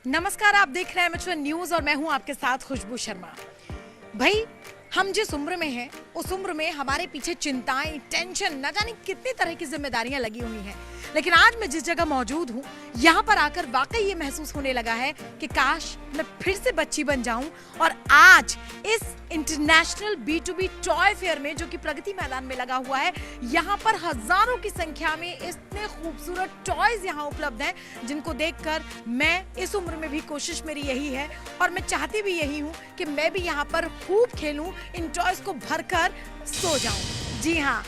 नमस्कार, आप देख रहे हैं एमएचआर न्यूज और मैं हूं आपके साथ खुशबू शर्मा। भाई, हम जिस उम्र में हैं उस उम्र में हमारे पीछे चिंताएं, टेंशन, न जाने कितनी तरह की जिम्मेदारियां लगी हुई हैं। लेकिन आज मैं जिस जगह मौजूद हूं, यहाँ पर आकर वाकई ये महसूस होने लगा है कि काश मैं फिर से बच्ची बन जाऊं और आज इस इंटरनेशनल B2B टॉय फेयर में, जो कि प्रगति मैदान में लगा हुआ है, यहाँ पर हजारों की संख्या में इतने खूबसूरत टॉयज यहाँ उपलब्ध हैं जिनको देखकर मैं इस उम्र में भी कोशिश मेरी यही है और मैं चाहती भी यही हूँ कि मैं भी यहाँ पर खूब खेलूं, इन टॉयज को भरकर सो जाऊं। जी हाँ,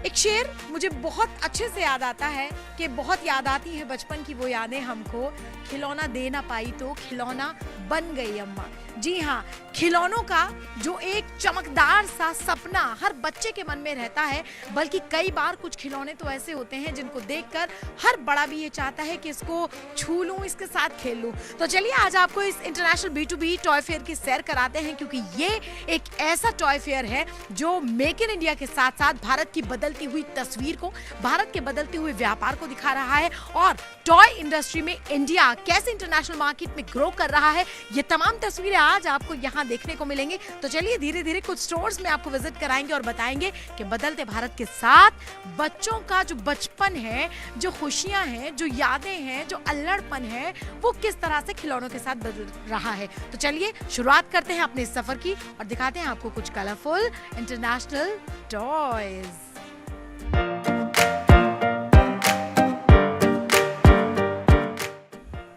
एक शेर मुझे बहुत अच्छे से याद आता है कि बहुत याद आती है बचपन की वो यादें हमको, खिलौना दे ना पाई तो खिलौना बन गई अम्मा। जी हाँ, खिलौनों का जो एक चमकदार सा सपना हर बच्चे के मन में रहता है, बल्कि कई बार कुछ खिलौने तो ऐसे होते हैं जिनको देखकर हर बड़ा भी ये चाहता है कि इसको छू लूं, इसके साथ खेल लूं। तो चलिए आज आपको इस इंटरनेशनल B2B टॉय फेयर की सैर कराते हैं, क्योंकि ये एक ऐसा टॉय फेयर है जो मेक इन इंडिया के साथ साथ भारत की बदलती हुई तस्वीर को, भारत के बदलते हुए व्यापार को दिखा रहा है और टॉय इंडस्ट्री में इंडिया कैसे इंटरनेशनल मार्केट में ग्रो कर रहा है, ये तमाम तस्वीरें आज आपको यहाँ देखने को मिलेंगे। तो चलिए धीरे धीरे कुछ स्टोर्स में आपको विजिट कराएंगे और बताएंगे कि बदलते भारत के साथ बच्चों का जो बचपन है, जो खुशियां हैं, जो यादें हैं, जो अल्लड़पन है, वो किस तरह से खिलौनों के साथ बदल रहा है। तो चलिए शुरुआत करते हैं अपने सफर की और दिखाते हैं आपको कुछ कलरफुल इंटरनेशनल टॉयज।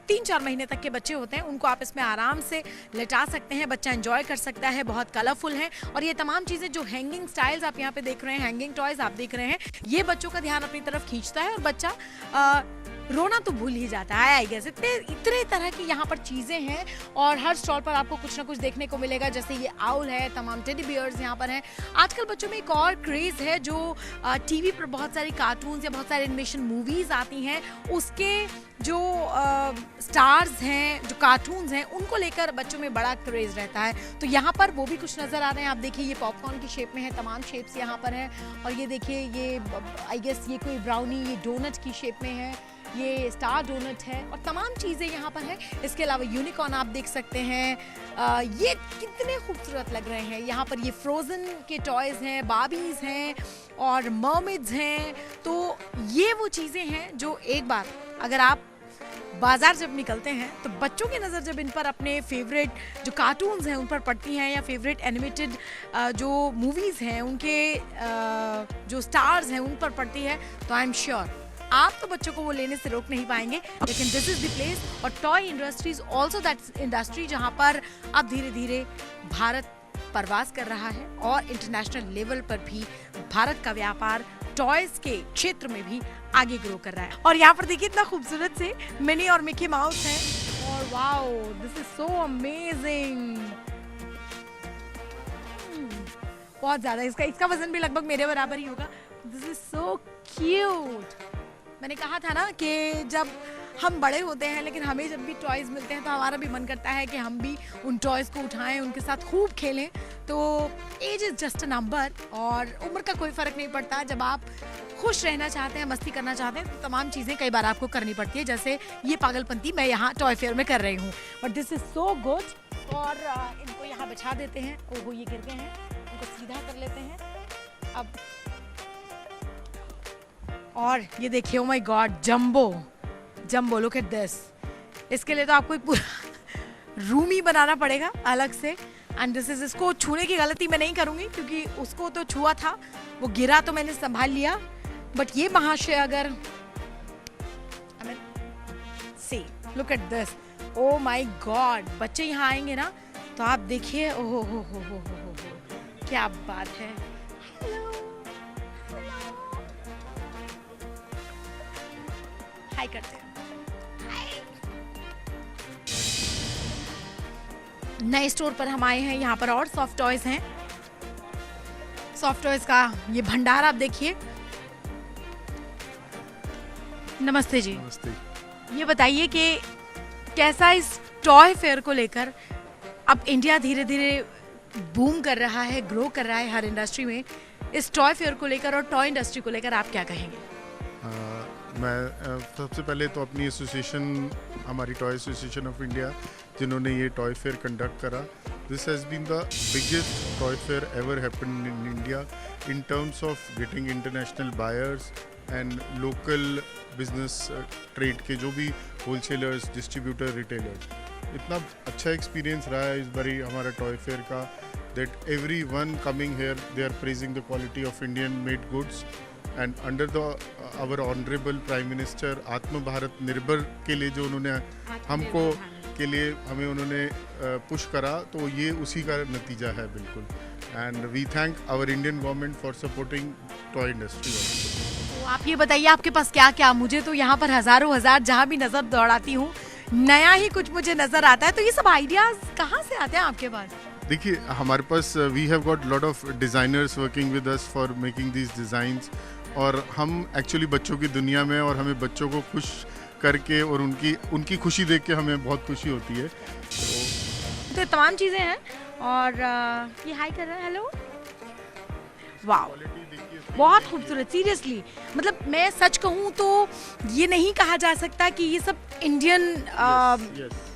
3-4 महीने तक के बच्चे होते हैं, उनको आप इसमें आराम से लेटा सकते हैं, बच्चा एंजॉय कर सकता है, बहुत कलरफुल है। और ये तमाम चीज़ें जो हैंगिंग स्टाइल्स आप यहाँ पे देख रहे हैं, हैंगिंग टॉयज आप देख रहे हैं, ये बच्चों का ध्यान अपनी तरफ खींचता है और बच्चा रोना तो भूल ही जाता है। आई गेस इतने तरह की यहाँ पर चीज़ें हैं और हर स्टॉल पर आपको कुछ ना कुछ देखने को मिलेगा। जैसे ये आउल है, तमाम टेडी बियर्स यहाँ पर हैं। आजकल बच्चों में एक और क्रेज़ है, जो टीवी पर बहुत सारी कार्टून्स या बहुत सारी एनिमेशन मूवीज़ आती हैं, उसके जो स्टार्स हैं, जो कार्टून्स हैं, उनको लेकर बच्चों में बड़ा क्रेज़ रहता है। तो यहाँ पर वो भी कुछ नज़र आ रहे हैं। आप देखिए, ये पॉपकॉर्न की शेप में है, तमाम शेप्स यहाँ पर हैं। और ये देखिए, ये आई गेस ये कोई ब्राउनी, ये डोनट की शेप में है, ये स्टार डोनट है और तमाम चीज़ें यहाँ पर हैं। इसके अलावा यूनिकॉर्न आप देख सकते हैं। ये कितने खूबसूरत लग रहे हैं। यहाँ पर ये फ्रोज़न के टॉयज़ हैं, बार्बीज़ हैं और मर्मेड्स हैं। तो ये वो चीज़ें हैं जो एक बार अगर आप बाजार जब निकलते हैं तो बच्चों की नज़र जब इन पर अपने फेवरेट जो कार्टून्स हैं उन पर पड़ती हैं, या फेवरेट एनिमेटेड जो मूवीज़ हैं उनके जो स्टार्स हैं उन पर पड़ती है, तो आई एम श्योर आप तो बच्चों को वो लेने से रोक नहीं पाएंगे। लेकिन दिस इज द प्लेस, और toy industry is also that industry जहाँ पर अब धीरे धीरे भारत प्रवास कर रहा है और इंटरनेशनल लेवल पर भी भारत का व्यापार टॉयज के क्षेत्र में भी आगे ग्रो कर रहा है। और यहाँ पर देखिए, इतना खूबसूरत से मिनी और मिकी माउस हैं और wow, this is so amazing. बहुत ज्यादा, इसका वजन भी लगभग मेरे बराबर ही होगा। This is so cute. मैंने कहा था ना कि जब हम बड़े होते हैं लेकिन हमें जब भी टॉयज़ मिलते हैं तो हमारा भी मन करता है कि हम भी उन टॉयज़ को उठाएं, उनके साथ खूब खेलें। तो age is just a number और उम्र का कोई फ़र्क नहीं पड़ता। जब आप खुश रहना चाहते हैं, मस्ती करना चाहते हैं, तो तमाम चीज़ें कई बार आपको करनी पड़ती है, जैसे ये पागलपंती मैं यहाँ टॉय फेयर में कर रही हूँ। But this is so good. और इनको यहाँ बिछा देते हैं। ओहो, ये गिर गए हैं, इनको सीधा कर लेते हैं अब। और ये देखिए, ओ my God, jumbo, look at this. इसके लिए तो आपको एक पूरा रूम ही बनाना पड़ेगा अलग से। एंड दिस इज, इसको छूने की गलती मैं नहीं करूँगी क्योंकि उसको तो छुआ था, वो गिरा तो मैंने संभाल लिया। बट ये महाशय अगर see, look at this, oh my God, बच्चे यहाँ आएंगे ना तो आप देखिए, ओहो हो, क्या बात है। हाय करते हैं। नए स्टोर पर हम आए हैं, यहाँ पर और सॉफ्ट टॉयज हैं। सॉफ्ट टॉयज का ये भंडार आप देखिए। नमस्ते जी। नमस्ते। ये बताइए कि कैसा इस टॉय फेयर को लेकर, अब इंडिया धीरे धीरे बूम कर रहा है, ग्रो कर रहा है हर इंडस्ट्री में, इस टॉय फेयर को लेकर और टॉय इंडस्ट्री को लेकर आप क्या कहेंगे? मैं सबसे पहले तो अपनी एसोसिएशन, हमारी टॉय एसोसिएशन ऑफ इंडिया, जिन्होंने ये टॉय फेयर कंडक्ट करा, this has been the biggest toy fair ever happened in India in terms of getting international buyers and local business trade के जो भी होलसेलर्स, डिस्ट्रीब्यूटर, रिटेलर्स। इतना अच्छा experience रहा है इस बारी हमारा टॉय फेयर का, that every one coming here they are praising the quality of Indian made goods and under the our honourable prime minister Atma Bharat निर्भर के लिए जो उन्होंने हमको के लिए हमें उन्होंने पुश करा, तो ये उसी का नतीजा है बिल्कुल। And we thank our Indian government for supporting toy industry. तो आप ये बताइए आपके पास क्या क्या, मुझे तो यहाँ पर हजारों हजार जहाँ भी नजर दौड़ाती हूँ नया ही कुछ मुझे नजर आता है, तो ये सब आइडियाज कहाँ से आते हैं आपके पास? देखिए, हमारे पास we have got lot of designers working with us for making these designs, और हम एक्चुअली बच्चों की दुनिया में, और हमें बच्चों को खुश करके और उनकी खुशी देख के हमें बहुत खुशी होती है। तो तमाम चीज़ें हैं, और ये हाई कर रहा है, हेलो, वाह, बहुत खूबसूरत, सीरियसली। मतलब मैं सच कहूँ तो ये नहीं कहा जा सकता कि ये सब इंडियन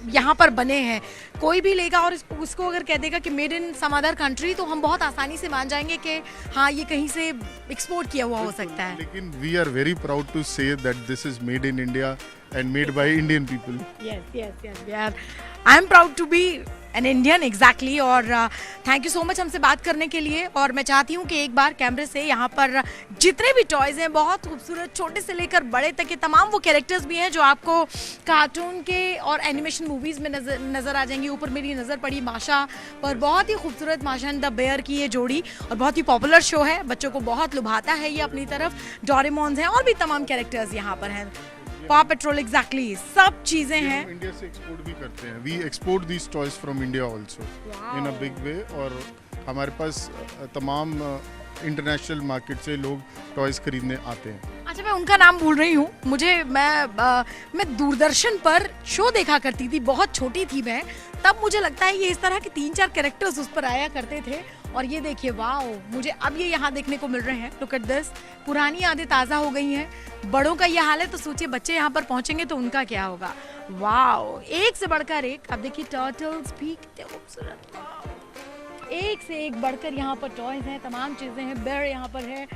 यहाँ पर बने हैं। कोई भी लेगा और उसको अगर कह देगा कि made in some other country, तो हम बहुत आसानी से मान जाएंगे कि हाँ ये कहीं से एक्सपोर्ट किया हुआ हो सकता है। लेकिन we are very proud to say that this is made in India and made by Indian people. Yes yes yes, we are, I am proud to be an Indian, exactly. और thank you so much हमसे बात करने के लिए। और मैं चाहती हूँ कि एक बार कैमरे से यहाँ पर जितने भी टॉयज़ हैं बहुत खूबसूरत, छोटे से लेकर बड़े तक के तमाम वो कैरेक्टर्स भी हैं जो आपको कार्टून के और एनिमेशन मूवीज़ में नज़र आ जाएंगे। ऊपर मेरी नज़र पड़ी माशा पर, बहुत ही खूबसूरत माशा एंड द बेयर की ये जोड़ी, और बहुत ही पॉपुलर शो है, बच्चों को बहुत लुभाता है ये अपनी तरफ। डोरेमोन्स हैं और भी तमाम कैरेक्टर्स यहाँ पर हैं, पॉ पेट्रोल, एग्जैक्टली, सब चीजें हैं। इंडिया से एक्सपोर्ट भी करते हैं, we export these toys from India also in a big way, और हमारे पास तमाम इंटरनेशनल मार्केट से लोग टॉयज खरीदने आते हैं। अच्छा, मैं उनका नाम भूल रही हूँ, मैं दूरदर्शन पर शो देखा करती थी, बहुत छोटी थी मैं तब। मुझे लगता है ये इस तरह के 3-4 कैरेक्टर्स उस पर आया करते थे, और ये देखिए, वाओ, मुझे अब ये यहाँ देखने को मिल रहे हैं। लुक एट दिस, पुरानी यादें ताज़ा हो गई हैं। बड़ों का ये हाल है तो सोचिए बच्चे यहाँ पर पहुँचेंगे तो उनका क्या होगा। वाओ, एक से बढ़कर एक। अब देखिए टर्टल्स भी कितने खूबसूरत, एक से एक बढ़कर यहाँ पर टॉयज हैं, तमाम चीज़ें हैं। बेयर यहाँ पर है,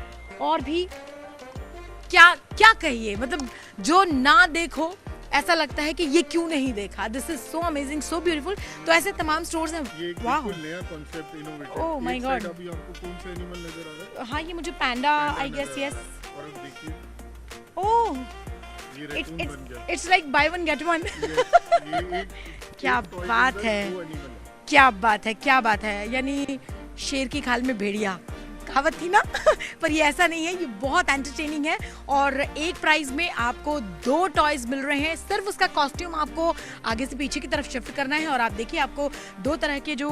और भी क्या क्या कहिए, मतलब जो ना देखो ऐसा लगता है कि ये क्यों नहीं देखा। This is so amazing, so beautiful. तो ऐसे तमाम स्टोर्स हैं। वाह, नया concept, innovative. Oh my God, अभी आपको कौन सा एनिमल नजर आ रहा है? हाँ, ये मुझे पैंडा, आई गेस, यस। और अब देखिए, ओह, ये रैकून बन गया। It's like by one get one. क्या बात है, है। क्या बात है, क्या बात है। यानी शेर की खाल में भेड़िया कहावत थी ना। पर ये ऐसा नहीं है, ये बहुत एंटरटेनिंग है। और एक प्राइस में आपको 2 टॉयज मिल रहे हैं। सिर्फ उसका कॉस्ट्यूम आपको आगे से पीछे की तरफ शिफ्ट करना है, और आप देखिए आपको 2 तरह के जो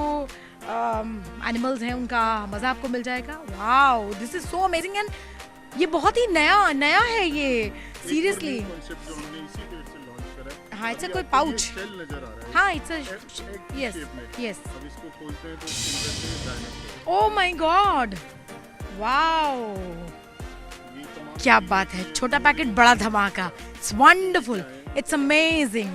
एनिमल्स हैं उनका मजा आपको मिल जाएगा। Wow, this is so amazing, and ये बहुत ही नया है ये, सीरियसली। हाँ, इट्स कोई पाउच, हाँ, it's yes yes. Oh my God, wow, क्या बात है। छोटा पैकेट, बड़ा धमाका, इट्स वंडरफुल, इट्स अमेजिंग,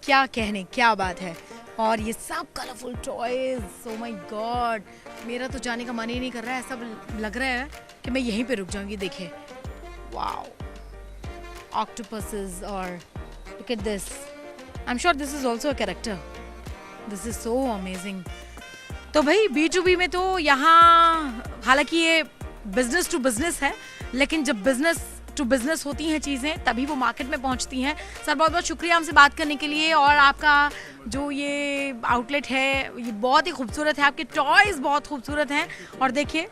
क्या कहने, क्या बात है। और ये सब colourful toys, oh my God, मेरा तो जाने का मन ही नहीं कर रहा है। ऐसा लग रहा है कि मैं यहीं पे रुक जाऊंगी। देखे, वाओ, ऑक्टोपसेस, और look at this, I'm sure this is also a character, this is so amazing। तो भाई B2B में तो यहाँ हालांकि ये बिजनेस टू बिजनेस है, लेकिन जब बिजनेस टू बिजनेस होती हैं चीज़ें तभी वो मार्केट में पहुँचती हैं। सर, बहुत बहुत शुक्रिया हमसे बात करने के लिए, और आपका जो ये आउटलेट है ये बहुत ही खूबसूरत है, आपके टॉयज़ बहुत खूबसूरत हैं। और देखिए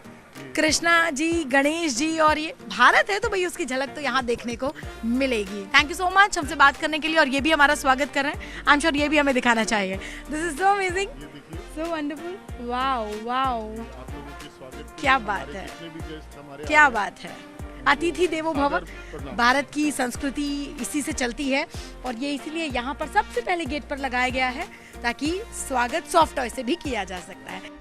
कृष्णा जी, गणेश जी, और ये भारत है तो भाई उसकी झलक तो यहाँ देखने को मिलेगी। थैंक यू सो मच हमसे बात करने के लिए, और ये भी हमारा स्वागत कर रहे हैं। आई एम श्योर ये भी हमें दिखाना चाहिए। This is so amazing, so wonderful, wow wow, क्या बात है, क्या बात है। अतिथि देवो भव, भारत की संस्कृति इसी से चलती है, और ये इसीलिए यहाँ पर सबसे पहले गेट पर लगाया गया है ताकि स्वागत सॉफ्ट टॉय से भी किया जा सकता है।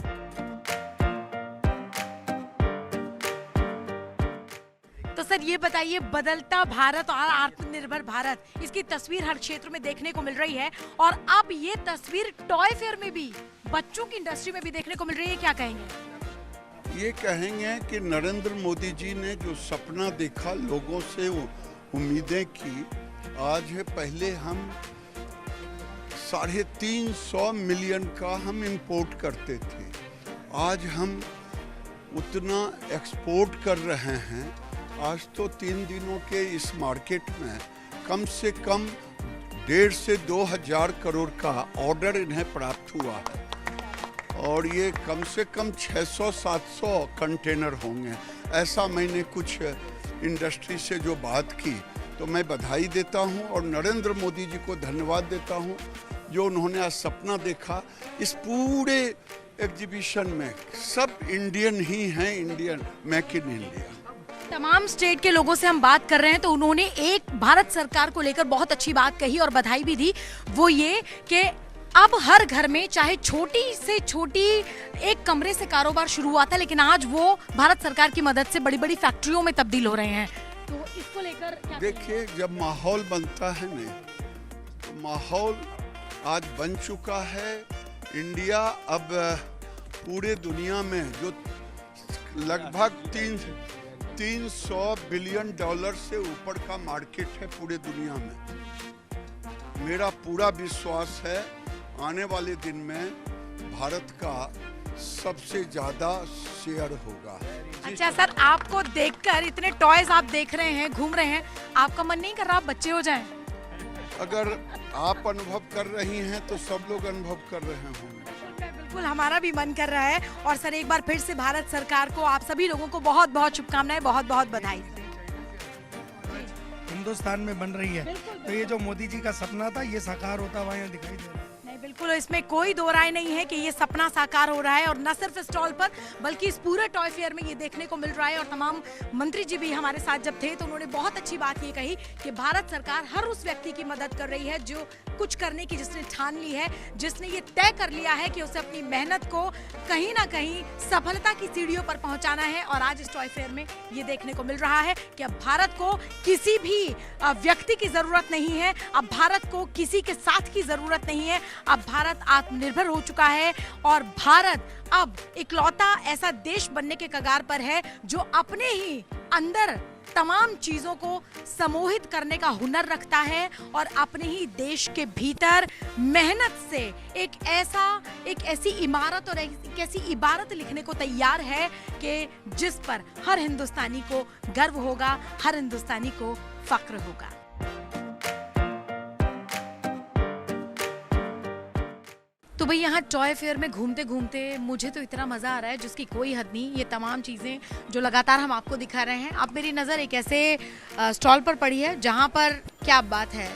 तो सर ये बताइए, बदलता भारत और आत्मनिर्भर भारत, इसकी तस्वीर हर क्षेत्र में देखने को मिल रही है और अब ये तस्वीर टॉय फेयर में भी, बच्चों की इंडस्ट्री में भी देखने को मिल रही है। क्या कहेंगे? ये कहेंगे कि नरेंद्र मोदी जी ने जो सपना देखा, लोगों से उम्मीदें की, आज है। पहले हम 350 मिलियन का हम इंपोर्ट करते थे, आज हम उतना एक्सपोर्ट कर रहे हैं। आज तो 3 दिनों के इस मार्केट में कम से कम 1.5 से 2 हजार करोड़ का ऑर्डर इन्हें प्राप्त हुआ है और ये कम से कम 600-700 कंटेनर होंगे। ऐसा मैंने कुछ इंडस्ट्री से जो बात की, तो मैं बधाई देता हूं और नरेंद्र मोदी जी को धन्यवाद देता हूं जो उन्होंने आज सपना देखा। इस पूरे एग्जीबिशन में सब इंडियन ही हैं, इंडियन, मेक इन इंडिया। तमाम स्टेट के लोगों से हम बात कर रहे हैं तो उन्होंने एक भारत सरकार को लेकर बहुत अच्छी बात कही और बधाई भी दी, वो ये कि अब हर घर में चाहे छोटी से छोटी एक कमरे से कारोबार शुरू हुआ था, लेकिन आज वो भारत सरकार की मदद से बड़ी बड़ी फैक्ट्रियों में तब्दील हो रहे हैं। तो इसको लेकर देखिए, जब माहौल बनता है ना, तो माहौल आज बन चुका है। इंडिया अब पूरे दुनिया में जो लगभग 300 बिलियन डॉलर से ऊपर का मार्केट है पूरे दुनिया में, मेरा पूरा विश्वास है आने वाले दिन में भारत का सबसे ज्यादा शेयर होगा। अच्छा सर, आपको देखकर इतने टॉयज आप देख रहे हैं, घूम रहे हैं, आपका मन नहीं कर रहा आप बच्चे हो जाएं? अगर आप अनुभव कर रही हैं तो सब लोग अनुभव कर रहे होंगे। बिल्कुल, हमारा भी मन कर रहा है। और सर एक बार फिर से भारत सरकार को, आप सभी लोगों को बहुत बहुत शुभकामनाएं, बहुत बहुत बधाई। हिंदुस्तान में बन रही है, तो ये जो मोदी जी का सपना था ये साकार होता हुआ यहाँ दिखाई दे रहा है। नहीं, बिल्कुल, इसमें कोई दो राय नहीं है कि ये सपना साकार हो रहा है और न सिर्फ स्टॉल पर बल्कि इस पूरे टॉय फेयर में ये देखने को मिल रहा है। और तमाम मंत्री जी भी हमारे साथ जब थे तो उन्होंने बहुत अच्छी बात ये कही कि भारत सरकार हर उस व्यक्ति की मदद कर रही है जो कुछ करने की जिसने ठान ली है, जिसने ये तय कर लिया है कि उसे अपनी मेहनत को कहीं ना कहीं सफलता की सीढ़ियों पर पहुंचाना है। और आज इस टॉय फेयर में ये देखने को मिल रहा है कि अब भारत को किसी भी व्यक्ति की जरूरत नहीं है, अब भारत को किसी के साथ की जरूरत नहीं है। अब भारत आत्मनिर्भर हो चुका है और भारत अब इकलौता ऐसा देश बनने के कगार पर है जो अपने ही अंदर तमाम चीजों को समोहित करने का हुनर रखता है और अपने ही देश के भीतर मेहनत से एक ऐसी इमारत और एक ऐसी इबारत लिखने को तैयार है कि जिस पर हर हिंदुस्तानी को गर्व होगा, हर हिंदुस्तानी को फक्र होगा। तो भाई यहाँ टॉय फेयर में घूमते घूमते मुझे तो इतना मज़ा आ रहा है जिसकी कोई हद नहीं। ये तमाम चीज़ें जो लगातार हम आपको दिखा रहे हैं, अब मेरी नज़र एक ऐसे स्टॉल पर पड़ी है जहाँ पर क्या बात है,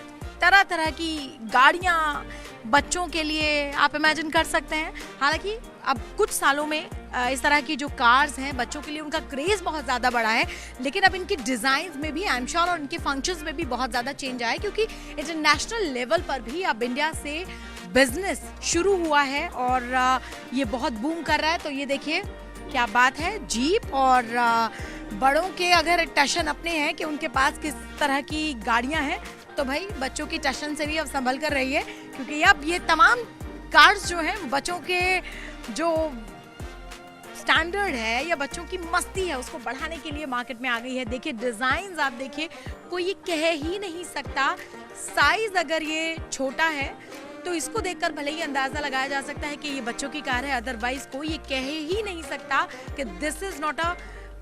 तरह तरह की गाड़ियाँ बच्चों के लिए आप इमेजिन कर सकते हैं। हालांकि अब कुछ सालों में इस तरह की जो कार्स हैं बच्चों के लिए उनका क्रेज़ बहुत ज़्यादा बढ़ा है, लेकिन अब इनकी डिज़ाइंस में भी आई एम श्योर और इनके फंक्शंस में भी बहुत ज़्यादा चेंज आया है क्योंकि इंटरनेशनल लेवल पर भी अब इंडिया से बिजनेस शुरू हुआ है और ये बहुत बूम कर रहा है। तो ये देखिए क्या बात है, जीप और बड़ों के अगर टशन अपने हैं कि उनके पास किस तरह की गाड़ियां हैं, तो भाई बच्चों की टशन से भी अब संभल कर रही है क्योंकि अब ये तमाम कार्स जो हैं बच्चों के जो स्टैंडर्ड है या बच्चों की मस्ती है उसको बढ़ाने के लिए मार्केट में आ गई है। देखिए डिज़ाइंस आप देखिए, कोई ये कह ही नहीं सकता, साइज अगर ये छोटा है तो इसको देखकर भले ही अंदाजा लगाया जा सकता है कि ये बच्चों की कार है, अदरवाइज कोई ये कह ही नहीं सकता कि this is not a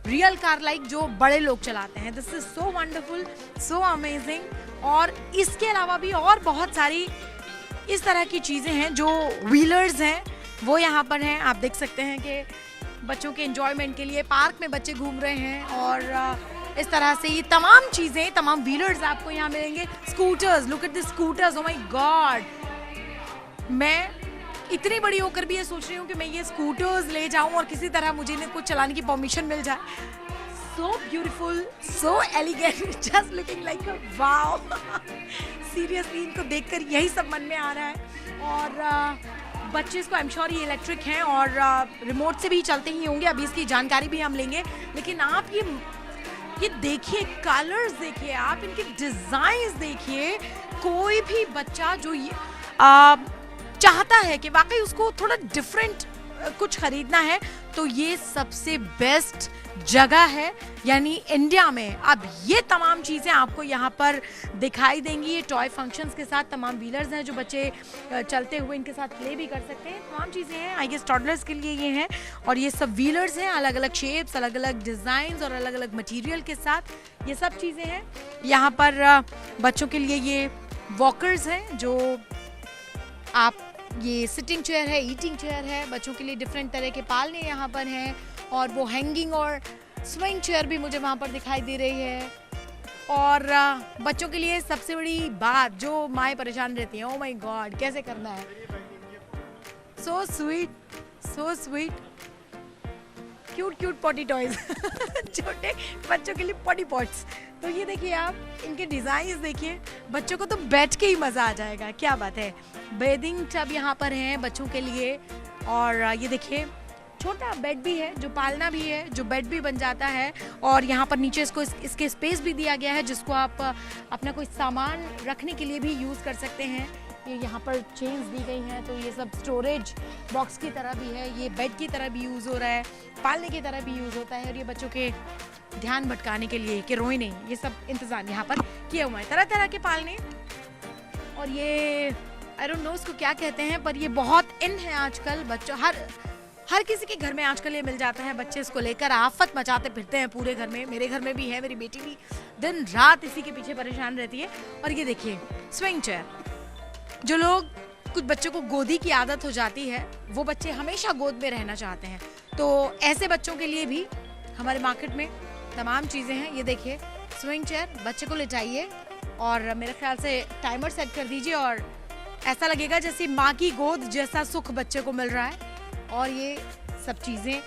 real car like जो बड़े लोग चलाते हैं। This is so wonderful, so amazing. और इसके अलावा भी और बहुत सारी इस तरह की चीज़ें हैं जो व्हीलर्स हैं वो यहाँ पर हैं। आप देख सकते हैं कि बच्चों के एंजॉयमेंट के लिए पार्क में बच्चे घूम रहे हैं और इस तरह से ये तमाम चीज़ें, तमाम व्हीलर्स आपको यहाँ मिलेंगे। Scooters, look at the scooters, oh my God, मैं इतनी बड़ी होकर भी ये सोच रही हूँ कि मैं ये स्कूटर्स ले जाऊँ और किसी तरह मुझे इन्हें कुछ चलाने की परमिशन मिल जाए। So beautiful, so elegant, just looking like a wow. Seriously इनको देखकर यही सब मन में आ रहा है। और बच्चे इसको आई एम श्योर ये इलेक्ट्रिक हैं और रिमोट से भी चलते ही होंगे, अभी इसकी जानकारी भी हम लेंगे। लेकिन आप ये ये देखिए कलर्स, देखिए आप इनके डिजाइन्स देखिए। कोई भी बच्चा जो ये चाहता है कि वाकई उसको थोड़ा डिफरेंट कुछ खरीदना है, तो ये सबसे बेस्ट जगह है यानी इंडिया में। अब ये तमाम चीज़ें आपको यहाँ पर दिखाई देंगी। ये टॉय फंक्शंस के साथ तमाम व्हीलर्स हैं जो बच्चे चलते हुए इनके साथ प्ले भी कर सकते हैं। तमाम चीज़ें हैं, आई गेस टॉडलर्स के लिए ये हैं। और ये सब व्हीलर्स हैं, अलग अलग शेप्स, अलग अलग डिज़ाइंस और अलग अलग मटीरियल के साथ ये सब चीज़ें हैं। यहाँ पर बच्चों के लिए ये वॉकर्स हैं जो आप, ये सिटिंग चेयर है, ईटिंग चेयर है, बच्चों के लिए डिफरेंट तरह के पालने यहाँ पर हैं। और वो हैंगिंग और स्विंग चेयर भी मुझे वहाँ पर दिखाई दे रही है। और बच्चों के लिए सबसे बड़ी बात जो माएँ परेशान रहती हैं, ओह माय गॉड कैसे करना है, so sweet, so sweet, cute cute potty toys छोटे बच्चों के लिए पॉटी पॉट्स। तो ये देखिए आप, इनके डिज़ाइंस देखिए, बच्चों को तो बैठ के ही मज़ा आ जाएगा। क्या बात है। बेडिंग टब यहाँ पर हैं बच्चों के लिए। और ये देखिए छोटा बेड भी है जो पालना भी है, जो बेड भी बन जाता है। और यहाँ पर नीचे इसको इसके स्पेस भी दिया गया है जिसको आप अपना कोई सामान रखने के लिए भी यूज़ कर सकते हैं। ये यहाँ पर चेन्स दी गई हैं, तो ये सब स्टोरेज बॉक्स की तरह भी है, ये बेड की तरह भी यूज़ हो रहा है, पालने की तरह भी यूज़ होता है। और ये बच्चों के ध्यान भटकाने के लिए कि रोए नहीं, ये सब इंतज़ाम यहाँ पर किया हुआ है, तरह तरह के पालने। और ये आई डोंट नो इसको क्या कहते हैं, पर ये बहुत इन है आजकल। बच्चों हर किसी के घर में आजकल ये मिल जाता है। बच्चे इसको लेकर आफत मचाते फिरते हैं पूरे घर में। मेरे घर में भी है, मेरी बेटी भी दिन रात इसी के पीछे परेशान रहती है। और ये देखिए स्विंग चेयर, जो लोग, कुछ बच्चों को गोदी की आदत हो जाती है, वो बच्चे हमेशा गोद में रहना चाहते हैं, तो ऐसे बच्चों के लिए भी हमारे मार्केट में तमाम चीज़ें हैं। ये देखिए स्विंग चेयर, बच्चे को लेटाइए और मेरे ख्याल से टाइमर सेट कर दीजिए और ऐसा लगेगा जैसे माँ की गोद जैसा सुख बच्चे को मिल रहा है। और ये सब चीज़ें,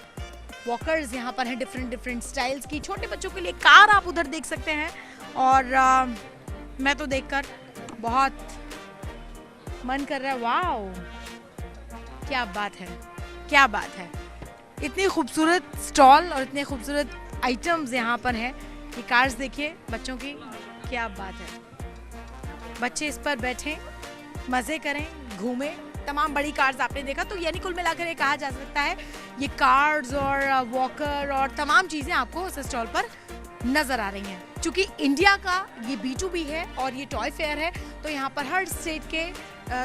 वॉकर्स यहाँ पर हैं डिफरेंट स्टाइल्स की। छोटे बच्चों के लिए कार आप उधर देख सकते हैं। और मैं तो देखकर बहुत मन कर रहा है। वाओ क्या बात है, क्या बात है। इतनी खूबसूरत स्टॉल और इतने खूबसूरत आइटम्स यहाँ पर हैं। ये कार्स देखिए बच्चों की, क्या बात है। बच्चे इस पर बैठें, मज़े करें, घूमें। तमाम बड़ी कार्स आपने देखा, तो यानी कुल मिलाकर ये कहा जा सकता है ये कार्स और वॉकर और तमाम चीज़ें आपको उस स्टॉल पर नज़र आ रही हैं। चूँकि इंडिया का ये B2B है और ये टॉय फेयर है, तो यहाँ पर हर स्टेट के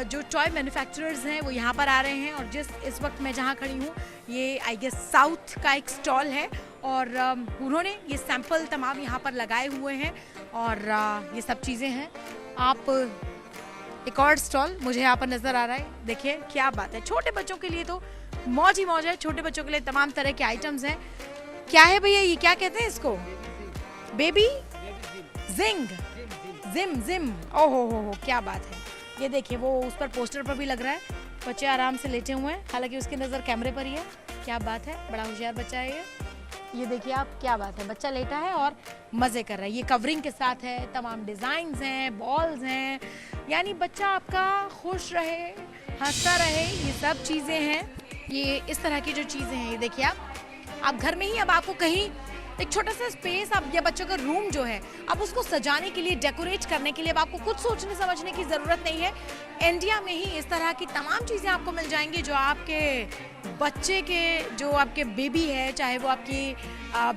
जो टॉय मैन्युफैक्चरर्स हैं वो यहाँ पर आ रहे हैं। और इस वक्त मैं जहाँ खड़ी हूँ, ये आई गेस साउथ का एक स्टॉल है और उन्होंने ये सैंपल तमाम यहाँ पर लगाए हुए हैं और ये सब चीज़ें हैं। आप, एक और स्टॉल मुझे यहाँ पर नज़र आ रहा है, देखिए क्या बात है। छोटे बच्चों के लिए तो मौज ही मौज है, छोटे बच्चों के लिए तमाम तरह के आइटम्स हैं। क्या है भैया ये, क्या कहते हैं इसको? बेबी जिंग, जिम। ओहो हो, क्या बात है। ये देखिए वो उस पर पोस्टर पर भी लग रहा है, बच्चे आराम से लेटे हुए हैं, हालांकि उसकी नज़र कैमरे पर ही है। क्या बात है, बड़ा होशियार बच्चा है ये देखिए आप, क्या बात है। बच्चा लेटा है और मज़े कर रहा है। ये कवरिंग के साथ है, तमाम डिज़ाइंस हैं, बॉल्स हैं, यानी बच्चा आपका खुश रहे, हंसता रहे, ये सब चीज़ें हैं। ये इस तरह की जो चीज़ें हैं, ये देखिए आप घर में ही, अब आपको कहीं एक छोटा सा स्पेस, अब या बच्चों का रूम जो है, अब उसको सजाने के लिए, डेकोरेट करने के लिए अब आपको कुछ सोचने समझने की ज़रूरत नहीं है। इंडिया में ही इस तरह की तमाम चीज़ें आपको मिल जाएंगी जो आपके बच्चे के, जो आपके बेबी है, चाहे वो आपकी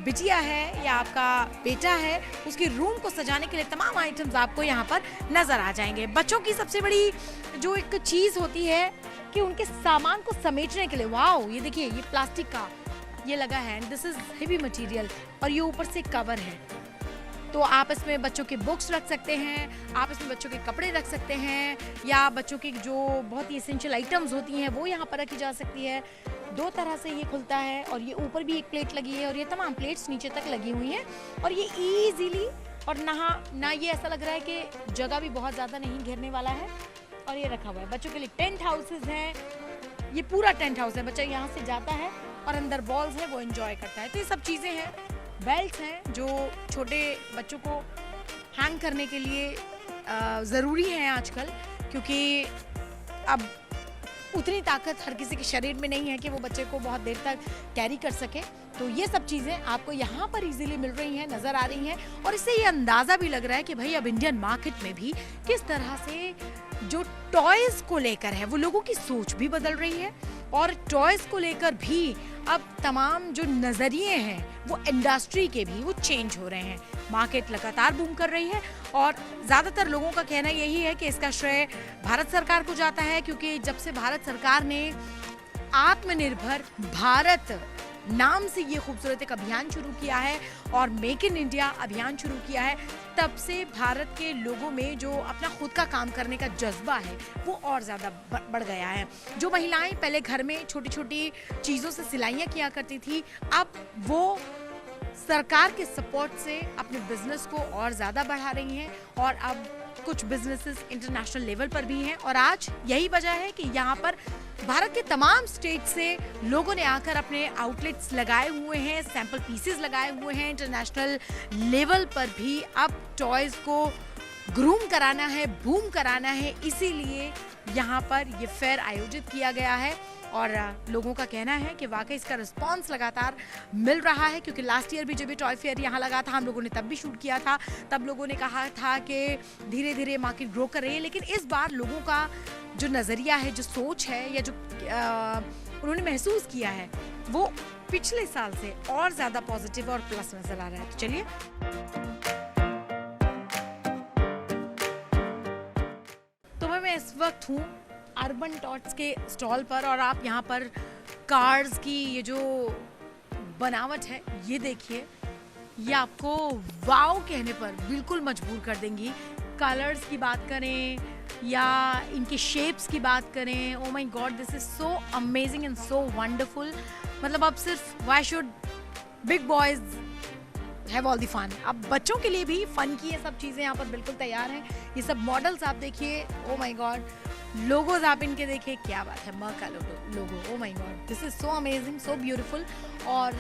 बिटिया है या आपका बेटा है, उसके रूम को सजाने के लिए तमाम आइटम्स आपको यहाँ पर नज़र आ जाएंगे। बच्चों की सबसे बड़ी जो एक चीज़ होती है कि उनके सामान को समेटने के लिए, वाओ ये देखिए ये प्लास्टिक का ये लगा है, दिस इज हेवी मटेरियल और ये ऊपर से कवर है, तो आप इसमें बच्चों के बुक्स रख सकते हैं, आप इसमें बच्चों के कपड़े रख सकते हैं, या बच्चों की जो बहुत ही एसेंशियल आइटम्स होती हैं वो यहाँ पर रखी जा सकती है। दो तरह से ये खुलता है और ये ऊपर भी एक प्लेट लगी है और ये तमाम प्लेट्स नीचे तक लगी हुई हैं और ये ईजीली, और ना ये ऐसा लग रहा है कि जगह भी बहुत ज़्यादा नहीं घेरने वाला है। और ये रखा हुआ है बच्चों के लिए। टेंट हाउसेज हैं, ये पूरा टेंट हाउस है, बच्चा यहाँ से जाता है और अंदर बॉल्स है वो एंजॉय करता है। तो ये सब चीज़ें हैं। बेल्ट्स हैं जो छोटे बच्चों को हैंग करने के लिए ज़रूरी हैं आजकल, क्योंकि अब उतनी ताकत हर किसी के शरीर में नहीं है कि वो बच्चे को बहुत देर तक कैरी कर सके। तो ये सब चीज़ें आपको यहाँ पर इजीली मिल रही हैं, नज़र आ रही हैं, और इससे ये अंदाज़ा भी लग रहा है कि भाई अब इंडियन मार्केट में भी किस तरह से जो टॉयज़ को लेकर है वो लोगों की सोच भी बदल रही है, और टॉयज़ को लेकर भी अब तमाम जो नज़रिए हैं वो इंडस्ट्री के भी वो चेंज हो रहे हैं। मार्केट लगातार बूम कर रही है, और ज़्यादातर लोगों का कहना यही है कि इसका श्रेय भारत सरकार को जाता है, क्योंकि जब से भारत सरकार ने आत्मनिर्भर भारत नाम से ये खूबसूरत एक अभियान शुरू किया है और मेक इन इंडिया अभियान शुरू किया है, तब से भारत के लोगों में जो अपना खुद का काम करने का जज्बा है वो और ज़्यादा बढ़ गया है। जो महिलाएं पहले घर में छोटी छोटी चीज़ों से सिलाइयाँ किया करती थी, अब वो सरकार के सपोर्ट से अपने बिजनेस को और ज़्यादा बढ़ा रही हैं, और अब कुछ बिजनेसेस इंटरनेशनल लेवल पर भी हैं। और आज यही वजह है कि यहाँ पर भारत के तमाम स्टेट से लोगों ने आकर अपने आउटलेट्स लगाए हुए हैं, सैंपल पीसेस लगाए हुए हैं। इंटरनेशनल लेवल पर भी अब टॉयज़ को ग्रूम कराना है, बूम कराना है, इसीलिए यहाँ पर ये फेयर आयोजित किया गया है। और लोगों का कहना है कि वाकई इसका रिस्पांस लगातार मिल रहा है, क्योंकि लास्ट ईयर भी जब भी टॉय फेयर यहाँ लगा था, हम लोगों ने तब भी शूट किया था, तब लोगों ने कहा था कि धीरे धीरे मार्केट ग्रो कर रही है। लेकिन इस बार लोगों का जो नज़रिया है, जो सोच है, या जो उन्होंने महसूस किया है, वो पिछले साल से और ज़्यादा पॉजिटिव और प्लस नजर आ रहा है। तो चलिए तो मैं इस वक्त हूँ अर्बन टॉट्स के स्टॉल पर, और आप यहाँ पर कार्स की ये जो बनावट है ये देखिए, ये आपको वाव कहने पर बिल्कुल मजबूर कर देंगी। कलर्स की बात करें या इनके शेप्स की बात करें, oh my God, this is so amazing and so wonderful. मतलब अब सिर्फ why should big boys have all the fun, अब बच्चों के लिए भी फन की ये सब चीज़ें यहाँ पर बिल्कुल तैयार हैं। ये सब मॉडल्स आप देखिए, ओ माय गॉड, लोगोज आप इनके देखिए, क्या बात है, मर्क का logo, oh my God, this is so amazing, so beautiful. और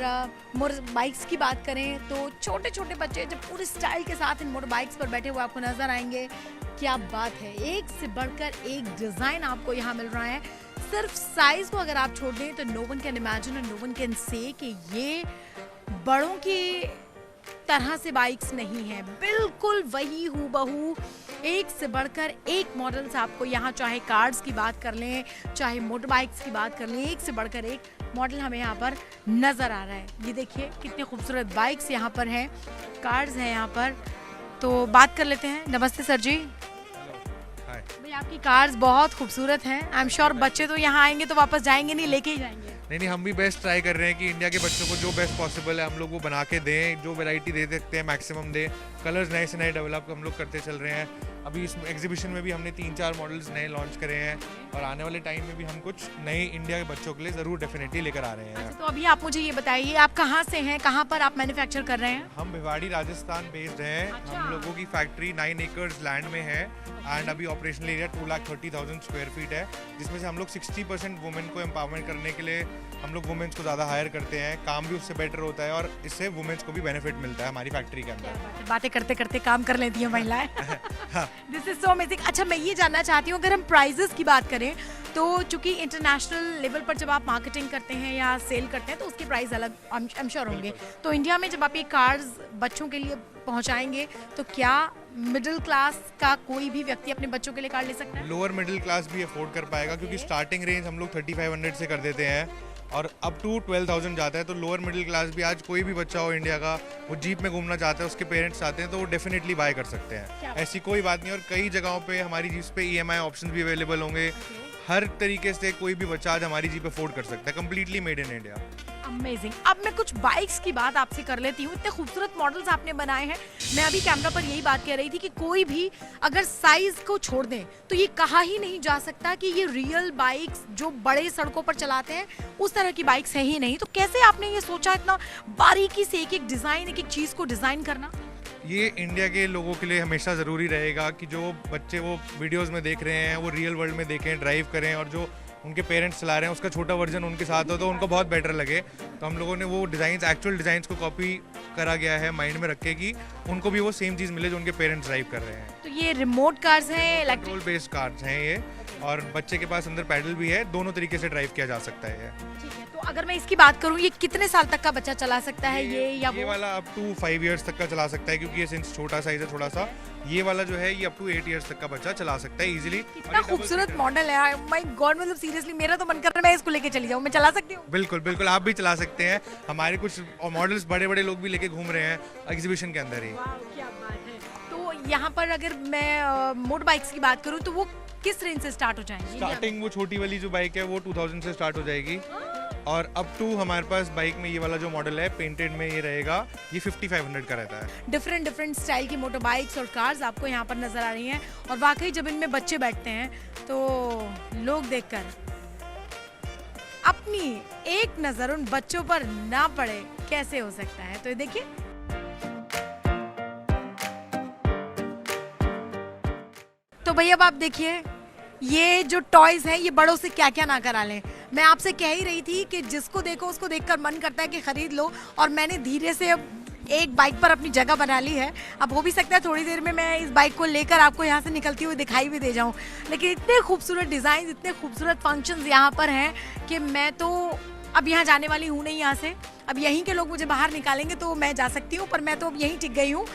मोटर बाइक्स की बात करें तो छोटे छोटे बच्चे जब पूरे स्टाइल के साथ इन मोटर बाइक्स पर बैठे हुए आपको नजर आएंगे, क्या बात है, एक से बढ़कर एक डिज़ाइन आपको यहाँ मिल रहा है। सिर्फ साइज को अगर आप छोड़ दें तो नो वन कैन इमेजिन और नो वन कैन से कि ये बड़ों की तरह से बाइक्स नहीं है, बिल्कुल वही हूबहू एक से बढ़कर एक मॉडल्स आपको यहाँ, चाहे कार्स की बात कर लें, चाहे मोटर बाइक्स की बात कर लें, एक से बढ़कर एक मॉडल हमें यहाँ पर नज़र आ रहा है। ये देखिए कितने खूबसूरत बाइक्स यहाँ पर हैं, कार्स हैं यहाँ पर। तो बात कर लेते हैं। नमस्ते सर जी। भाई आपकी कार्स बहुत खूबसूरत हैं, आई एम श्योर बच्चे तो यहाँ आएंगे तो वापस जाएंगे नहीं, लेके ही जाएंगे। नहीं, हम भी बेस्ट ट्राई कर रहे हैं कि इंडिया के बच्चों को जो बेस्ट पॉसिबल है हम लोग वो बना के दें, जो वैरायटी दे सकते हैं मैक्सिमम दें। कलर्स नए से नए डेवलप हम लोग करते चल रहे हैं। अभी इस एग्जीबिशन में भी हमने 3-4 मॉडल्स नए लॉन्च करे हैं, और आने वाले टाइम में भी हम कुछ नए इंडिया के बच्चों के लिए ज़रूर डेफिनेटली लेकर आ रहे हैं। अच्छा, तो अभी आप मुझे ये बताइए, आप कहाँ से हैं, कहाँ पर आप मैन्युफैक्चर कर रहे हैं? हम भिवाड़ी राजस्थान बेस्ड हैं। अच्छा। हम लोगों की फैक्ट्री 9 एकर्स लैंड में है, एंड अभी ऑपरेशनल एरिया 2,30,000 स्क्वायर फीट है, जिसमें से हम लोग 60% वुमेन को एम्पावरमेंट करने के लिए हम लोग वुमेन्स को ज़्यादा हायर करते हैं। काम भी उससे बेटर होता है, और इससे वुमेन्स को भी बेनिफिट मिलता है हमारी फैक्ट्री के अंदर। बातें करते करते काम कर लेती हैं महिलाएं। This is so amazing. अच्छा, मैं ये जानना चाहती हूँ, अगर हम प्राइजेस की बात करें तो चूंकि इंटरनेशनल लेवल पर जब आप मार्केटिंग करते हैं या सेल करते हैं तो उसके प्राइस अलग आई एम श्योर होंगे, तो इंडिया में जब आप ये कार्स बच्चों के लिए पहुंचाएंगे तो क्या मिडिल क्लास का कोई भी व्यक्ति अपने बच्चों के लिए कार ले सकता है? लोअर मिडिल क्लास भी अफोर्ड कर पाएगा, क्योंकि स्टार्टिंग रेंज हम लोग 3500 से कर देते हैं और अप टू 12,000 जाता है। तो लोअर मिडिल क्लास भी, आज कोई भी बच्चा हो इंडिया का, वो जीप में घूमना चाहता है, उसके पेरेंट्स चाहते हैं, तो वो डेफिनेटली बाय कर सकते हैं। ऐसी कोई बात नहीं। और कई जगहों पे हमारी जीप पे EMI ऑप्शन भी अवेलेबल होंगे। हर तरीके से कोई भी बच्चा आज हमारी जीप अफोर्ड कर सकता है, completely made in India. Amazing. अब मैं कुछ बाइक्स की बात आपसे कर लेती हूँ। इतने खूबसूरत मॉडल्स आपने बनाए हैं। मैं अभी कैमरा पर यही बात कह रही थी कि कोई भी अगर साइज को छोड़ दें तो ये कहा ही नहीं जा सकता कि ये रियल बाइक्स जो बड़े सड़कों पर चलाते हैं उस तरह की बाइक्स हैं ही नहीं। तो कैसे आपने ये सोचा इतना बारीकी से एक एक डिज़ाइन, एक एक चीज़ को डिज़ाइन करना? ये इंडिया के लोगों के लिए हमेशा ज़रूरी रहेगा कि जो बच्चे वो वीडियोस में देख रहे हैं वो रियल वर्ल्ड में देखें, ड्राइव करें, और जो उनके पेरेंट्स चला रहे हैं उसका छोटा वर्जन उनके साथ हो तो उनको बहुत बेटर लगे। तो हम लोगों ने वो डिज़ाइंस, एक्चुअल डिज़ाइंस को कॉपी करा गया है माइंड में रख के कि उनको भी वो सेम चीज़ मिले जो उनके पेरेंट्स ड्राइव कर रहे हैं। तो ये रिमोट कार्स हैं, पेट्रोल बेस्ड कार्स हैं ये, और बच्चे के पास अंदर पैडल भी है, दोनों तरीके से ड्राइव किया जा सकता है। ठीक है, तो अगर मैं इसकी बात करूं, ये कितने साल तक का बच्चा चला सकता है, ये या ये वो? वाला अप टू 5 इयर्स तक का चला सकता है, क्योंकि ये सिंस छोटा साइज है थोड़ा सा। ये वाला जो है ये अप टू 8 इयर्स तक का बच्चा चला सकता है इजीली। कितना खूबसूरत मॉडल है, माय गॉड, मतलब सीरियसली मेरा तो मन कर रहा है मैं इसको लेके चली जाऊं। मैं चला सकती हूँ? बिल्कुल बिल्कुल, आप भी चला सकते हैं। हमारे कुछ मॉडल्स बड़े बड़े लोग भी लेके घूम रहे हैं एग्जीबिशन के अंदर ही। वाह, क्या बात है। तो यहाँ पर अगर मैं मोटर बाइक्स की बात करूँ तो वो किस रेंज से स्टार्ट हो जाएंगी? स्टार्टिंग वो छोटी वाली जो बाइक है वो 2000 से स्टार्ट हो जाएगी, और अप टू हमारे पास बाइक में ये वाला जो मॉडल है पेंटेड में ये रहेगा, ये 5500 का रहता है। डिफरेंट स्टाइल की मोटर बाइक्स और कार्स आपको यहाँ पर नजर आ रही हैं, और वाकई जब इनमें बच्चे बैठते हैं तो लोग देखकर अपनी एक नजर उन बच्चों पर ना पड़े कैसे हो सकता है। तो ये देखिए, तो भैया अब आप देखिए ये जो टॉयज हैं ये बड़ों से क्या क्या ना करा लें। मैं आपसे कह ही रही थी कि जिसको देखो उसको देखकर मन करता है कि खरीद लो, और मैंने धीरे से अब एक बाइक पर अपनी जगह बना ली है। अब हो भी सकता है थोड़ी देर में मैं इस बाइक को लेकर आपको यहाँ से निकलती हुई दिखाई भी दे जाऊँ, लेकिन इतने खूबसूरत डिज़ाइन, इतने खूबसूरत फंक्शंस यहाँ पर हैं कि मैं तो अब यहाँ जाने वाली हूँ नहीं यहाँ से। अब यहीं के लोग मुझे बाहर निकालेंगे तो मैं जा सकती हूँ, पर मैं तो अब यहीं टिक गई हूँ।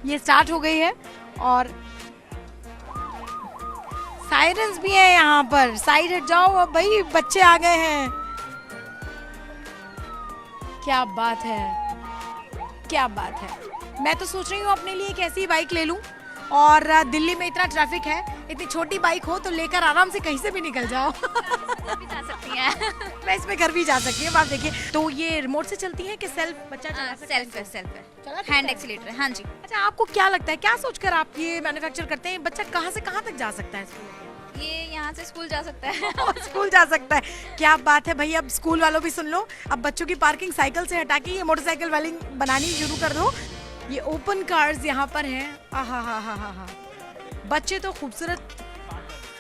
ये स्टार्ट हो गई है और साइरन्स भी है यहाँ पर। साइड हट जाओ, अब भाई बच्चे आ गए हैं। क्या बात है, क्या बात है। मैं तो सोच रही हूँ अपने लिए एक ऐसी बाइक ले लूँ, और दिल्ली में इतना ट्रैफिक है, इतनी छोटी बाइक हो तो लेकर आराम से कहीं से भी निकल जाओ। भी जा सकती हैं। मैं इसमें घर भी जा सकती हूँ। आप देखिए, तो ये रिमोट से चलती है कि सेल्फ बच्चा चला सकता है? सेल्फ है, सेल्फ है, चला सकता हैंड है? एक्सीलेटर है। हाँ जी। अच्छा, आपको क्या लगता है, क्या सोचकर आप ये मैन्युफैक्चर करते हैं? बच्चा कहाँ से कहाँ तक जा सकता है इसको? ये यहाँ से स्कूल जा सकता है। और स्कूल जा सकता है। क्या बात है भाई, अब स्कूल वालों भी सुन लो, अब बच्चों की पार्किंग साइकिल से हटा के ये मोटरसाइकिल वाली बनानी शुरू कर दो। ये ओपन कार्स यहाँ पर हैं। आहा हा हा हा हा, बच्चे तो खूबसूरत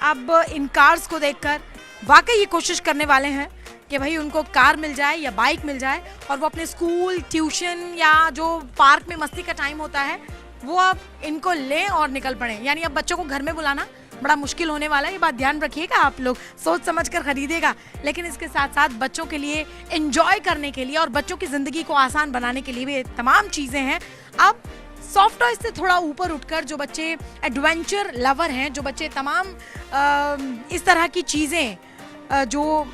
अब इन कार्स को देखकर वाकई ये कोशिश करने वाले हैं कि भाई उनको कार मिल जाए या बाइक मिल जाए, और वो अपने स्कूल, ट्यूशन या जो पार्क में मस्ती का टाइम होता है वो अब इनको लें और निकल पड़े। यानी अब बच्चों को घर में बुलाना बड़ा मुश्किल होने वाला है। ये बात ध्यान रखिएगा, आप लोग सोच समझ कर खरीदेगा, लेकिन इसके साथ साथ बच्चों के लिए एंजॉय करने के लिए और बच्चों की जिंदगी को आसान बनाने के लिए भी तमाम चीजें हैं। अब सॉफ्ट टॉयज से थोड़ा ऊपर उठकर जो बच्चे एडवेंचर लवर हैं, जो बच्चे तमाम इस तरह की चीजें जो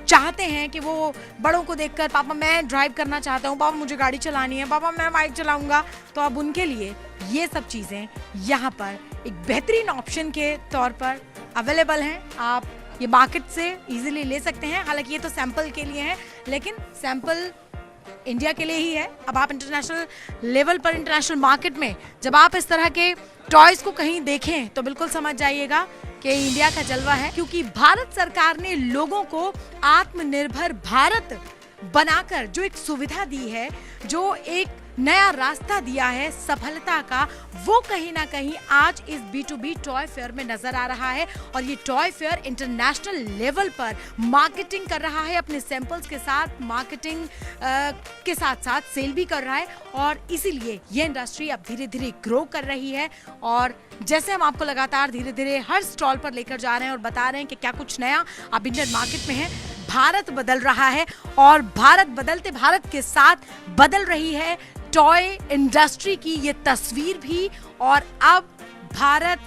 चाहते हैं कि वो बड़ों को देखकर, पापा मैं ड्राइव करना चाहता हूँ, पापा मुझे गाड़ी चलानी है, पापा मैं बाइक चलाऊंगा, तो अब उनके लिए ये सब चीज़ें यहाँ पर एक बेहतरीन ऑप्शन के तौर पर अवेलेबल हैं। आप ये मार्केट से इजीली ले सकते हैं। हालांकि ये तो सैंपल के लिए है, लेकिन सैंपल इंडिया के लिए ही है। अब आप इंटरनेशनल लेवल पर, इंटरनेशनल मार्केट में जब आप इस तरह के टॉयज को कहीं देखें तो बिल्कुल समझ जाइएगा कि इंडिया का जलवा है, क्योंकि भारत सरकार ने लोगों को आत्मनिर्भर भारत बनाकर जो एक सुविधा दी है, जो एक नया रास्ता दिया है सफलता का, वो कहीं ना कहीं आज इस B2B टॉय फेयर में नजर आ रहा है। और ये टॉय फेयर इंटरनेशनल लेवल पर मार्केटिंग कर रहा है, अपने सैंपल्स के साथ मार्केटिंग के साथ साथ सेल भी कर रहा है, और इसीलिए ये इंडस्ट्री अब धीरे धीरे ग्रो कर रही है। और जैसे हम आपको लगातार धीरे धीरे हर स्टॉल पर लेकर जा रहे हैं और बता रहे हैं कि क्या कुछ नया अब इंडियन मार्केट में है, भारत बदल रहा है, और भारत बदलते भारत के साथ बदल रही है टॉय इंडस्ट्री की ये तस्वीर भी। और अब भारत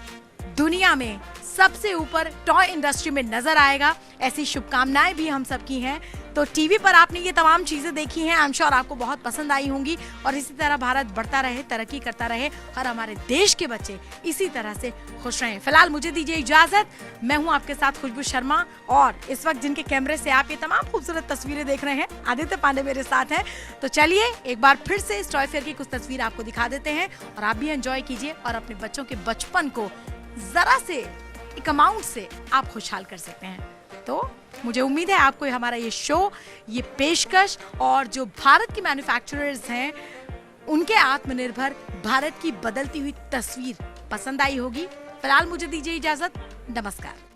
दुनिया में सबसे ऊपर टॉय इंडस्ट्री में नजर आएगा, ऐसी शुभकामनाएं भी हम सबकी हैं। तो टीवी पर आपने ये तमाम चीजें देखी हैं, आई एम श्योर आपको बहुत पसंद आई होंगी, और इसी तरह भारत बढ़ता रहे, तरक्की करता रहे, और हमारे देश के बच्चे इसी तरह से खुश रहें। फिलहाल मुझे दीजिए इजाजत, मैं हूं आपके साथ खुशबू शर्मा, और इस वक्त जिनके कैमरे से आप ये तमाम खूबसूरत तस्वीरें देख रहे हैं, आदित्य पांडे मेरे साथ हैं। तो चलिए एक बार फिर से इस टॉय फेयर की कुछ तस्वीर आपको दिखा देते हैं, और आप भी एंजॉय कीजिए और अपने बच्चों के बचपन को जरा से एक अमाउंट से आप खुशहाल कर सकते हैं। तो मुझे उम्मीद है आपको हमारा ये शो, ये पेशकश, और जो भारत के मैन्युफैक्चरर्स हैं उनके आत्मनिर्भर भारत की बदलती हुई तस्वीर पसंद आई होगी। फिलहाल मुझे दीजिए इजाजत, नमस्कार।